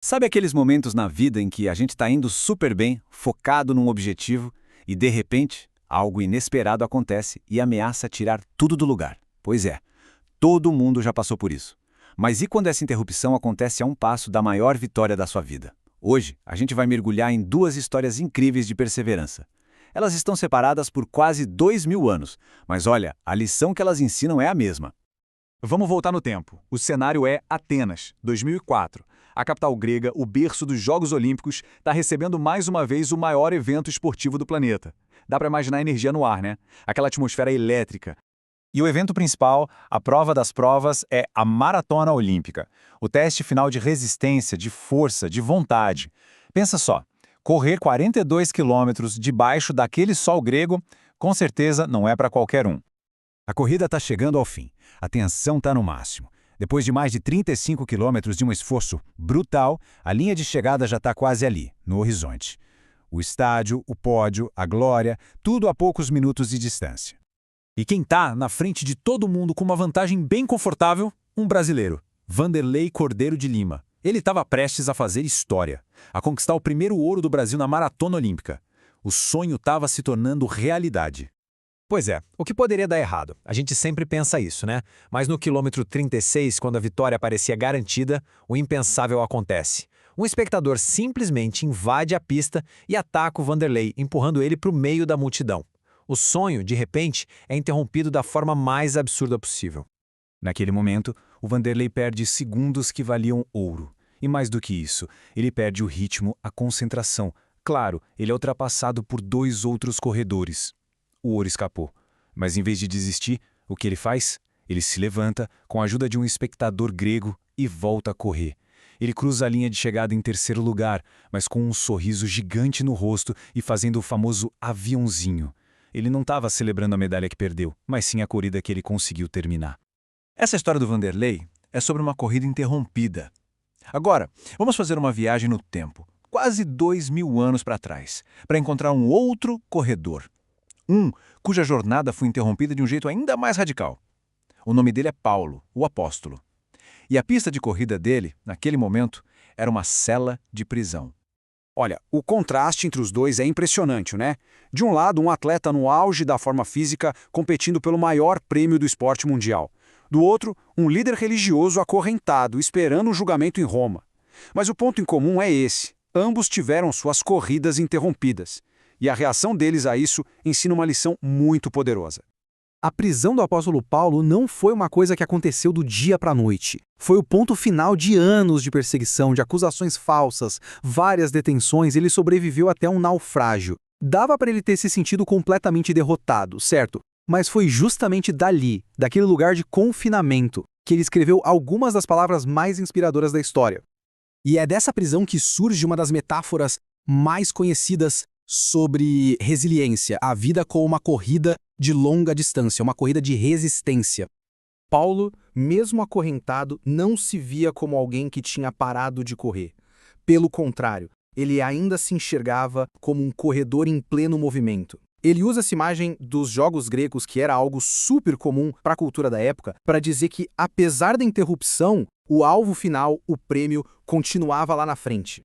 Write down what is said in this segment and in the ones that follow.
Sabe aqueles momentos na vida em que a gente está indo super bem, focado num objetivo, e de repente, algo inesperado acontece e ameaça tirar tudo do lugar? Pois é, todo mundo já passou por isso. Mas e quando essa interrupção acontece a um passo da maior vitória da sua vida? Hoje, a gente vai mergulhar em duas histórias incríveis de perseverança. Elas estão separadas por quase 2000 anos, mas olha, a lição que elas ensinam é a mesma. Vamos voltar no tempo. O cenário é Atenas, 2004. A capital grega, o berço dos Jogos Olímpicos, está recebendo mais uma vez o maior evento esportivo do planeta. Dá para imaginar a energia no ar, né? Aquela atmosfera elétrica. E o evento principal, a prova das provas, é a Maratona Olímpica. O teste final de resistência, de força, de vontade. Pensa só, correr 42 quilômetros debaixo daquele sol grego, com certeza não é para qualquer um. A corrida está chegando ao fim. A tensão está no máximo. Depois de mais de 35 quilômetros de um esforço brutal, a linha de chegada já está quase ali, no horizonte. O estádio, o pódio, a glória, tudo a poucos minutos de distância. E quem está na frente de todo mundo com uma vantagem bem confortável? Um brasileiro, Vanderlei Cordeiro de Lima. Ele estava prestes a fazer história, a conquistar o primeiro ouro do Brasil na Maratona Olímpica. O sonho estava se tornando realidade. Pois é, o que poderia dar errado? A gente sempre pensa isso, né? Mas no quilômetro 36, quando a vitória parecia garantida, o impensável acontece. Um espectador simplesmente invade a pista e ataca o Vanderlei, empurrando ele para o meio da multidão. O sonho, de repente, é interrompido da forma mais absurda possível. Naquele momento, o Vanderlei perde segundos que valiam ouro. E mais do que isso, ele perde o ritmo, a concentração. Claro, ele é ultrapassado por dois outros corredores. O ouro escapou. Mas em vez de desistir, o que ele faz? Ele se levanta, com a ajuda de um espectador grego, e volta a correr. Ele cruza a linha de chegada em terceiro lugar, mas com um sorriso gigante no rosto e fazendo o famoso aviãozinho. Ele não estava celebrando a medalha que perdeu, mas sim a corrida que ele conseguiu terminar. Essa história do Vanderlei é sobre uma corrida interrompida. Agora, vamos fazer uma viagem no tempo, quase 2000 anos para trás, para encontrar um outro corredor. Cuja jornada foi interrompida de um jeito ainda mais radical. O nome dele é Paulo, o apóstolo. E a pista de corrida dele, naquele momento, era uma cela de prisão. Olha, o contraste entre os dois é impressionante, né? De um lado, um atleta no auge da forma física competindo pelo maior prêmio do esporte mundial. Do outro, um líder religioso acorrentado, esperando um julgamento em Roma. Mas o ponto em comum é esse. Ambos tiveram suas corridas interrompidas. E a reação deles a isso ensina uma lição muito poderosa. A prisão do apóstolo Paulo não foi uma coisa que aconteceu do dia para a noite. Foi o ponto final de anos de perseguição, de acusações falsas, várias detenções, e ele sobreviveu até um naufrágio. Dava para ele ter se sentido completamente derrotado, certo? Mas foi justamente dali, daquele lugar de confinamento, que ele escreveu algumas das palavras mais inspiradoras da história. E é dessa prisão que surge uma das metáforas mais conhecidas sobre resiliência, a vida como uma corrida de longa distância, uma corrida de resistência. Paulo, mesmo acorrentado, não se via como alguém que tinha parado de correr. Pelo contrário, ele ainda se enxergava como um corredor em pleno movimento. Ele usa essa imagem dos jogos gregos, que era algo super comum para a cultura da época, para dizer que, apesar da interrupção, o alvo final, o prêmio, continuava lá na frente.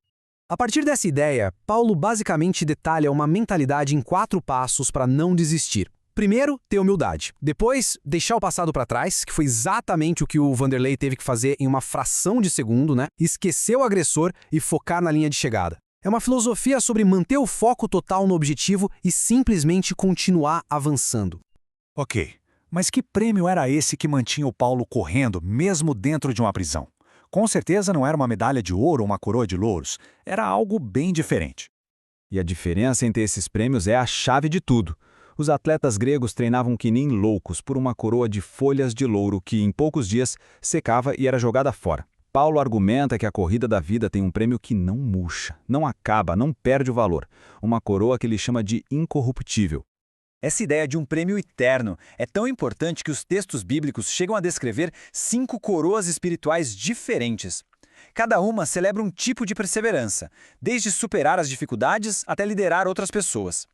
A partir dessa ideia, Paulo basicamente detalha uma mentalidade em 4 passos para não desistir. Primeiro, ter humildade. Depois, deixar o passado para trás, que foi exatamente o que o Vanderlei teve que fazer em uma fração de segundo, né? Esquecer o agressor e focar na linha de chegada. É uma filosofia sobre manter o foco total no objetivo e simplesmente continuar avançando. Ok, mas que prêmio era esse que mantinha o Paulo correndo, mesmo dentro de uma prisão? Com certeza não era uma medalha de ouro ou uma coroa de louros, era algo bem diferente. E a diferença entre esses prêmios é a chave de tudo. Os atletas gregos treinavam que nem loucos por uma coroa de folhas de louro que, em poucos dias, secava e era jogada fora. Paulo argumenta que a corrida da vida tem um prêmio que não murcha, não acaba, não perde o valor. Uma coroa que ele chama de incorruptível. Essa ideia de um prêmio eterno é tão importante que os textos bíblicos chegam a descrever 5 coroas espirituais diferentes. Cada uma celebra um tipo de perseverança, desde superar as dificuldades até liderar outras pessoas.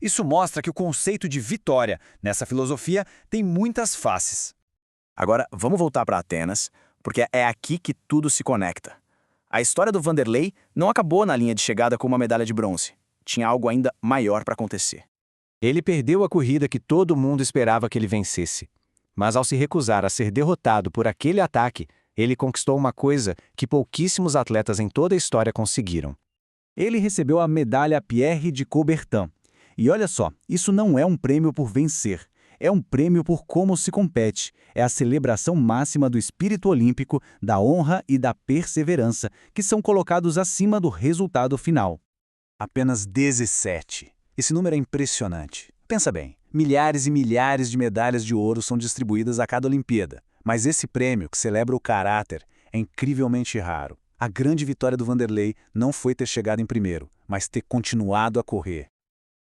Isso mostra que o conceito de vitória, nessa filosofia, tem muitas faces. Agora, vamos voltar para Atenas, porque é aqui que tudo se conecta. A história do Vanderlei não acabou na linha de chegada com uma medalha de bronze. Tinha algo ainda maior para acontecer. Ele perdeu a corrida que todo mundo esperava que ele vencesse. Mas ao se recusar a ser derrotado por aquele ataque, ele conquistou uma coisa que pouquíssimos atletas em toda a história conseguiram. Ele recebeu a medalha Pierre de Coubertin. E olha só, isso não é um prêmio por vencer. É um prêmio por como se compete. É a celebração máxima do espírito olímpico, da honra e da perseverança, que são colocados acima do resultado final. Apenas 17. Esse número é impressionante. Pensa bem, milhares e milhares de medalhas de ouro são distribuídas a cada Olimpíada. Mas esse prêmio, que celebra o caráter, é incrivelmente raro. A grande vitória do Vanderlei não foi ter chegado em primeiro, mas ter continuado a correr.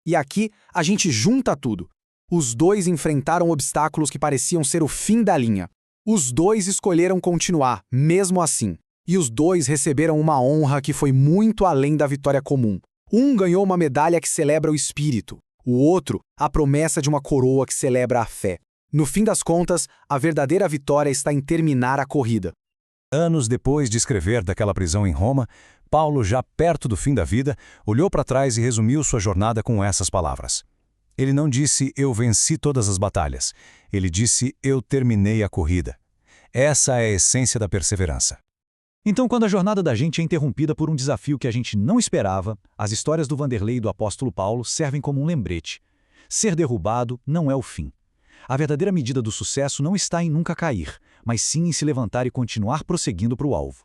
E aqui a gente junta tudo. Os dois enfrentaram obstáculos que pareciam ser o fim da linha. Os dois escolheram continuar, mesmo assim. E os dois receberam uma honra que foi muito além da vitória comum. Um ganhou uma medalha que celebra o espírito. O outro, a promessa de uma coroa que celebra a fé. No fim das contas, a verdadeira vitória está em terminar a corrida. Anos depois de escrever daquela prisão em Roma, Paulo, já perto do fim da vida, olhou para trás e resumiu sua jornada com essas palavras. Ele não disse, eu venci todas as batalhas. Ele disse, eu terminei a corrida. Essa é a essência da perseverança. Então, quando a jornada da gente é interrompida por um desafio que a gente não esperava, as histórias do Vanderlei e do apóstolo Paulo servem como um lembrete. Ser derrubado não é o fim. A verdadeira medida do sucesso não está em nunca cair, mas sim em se levantar e continuar prosseguindo para o alvo.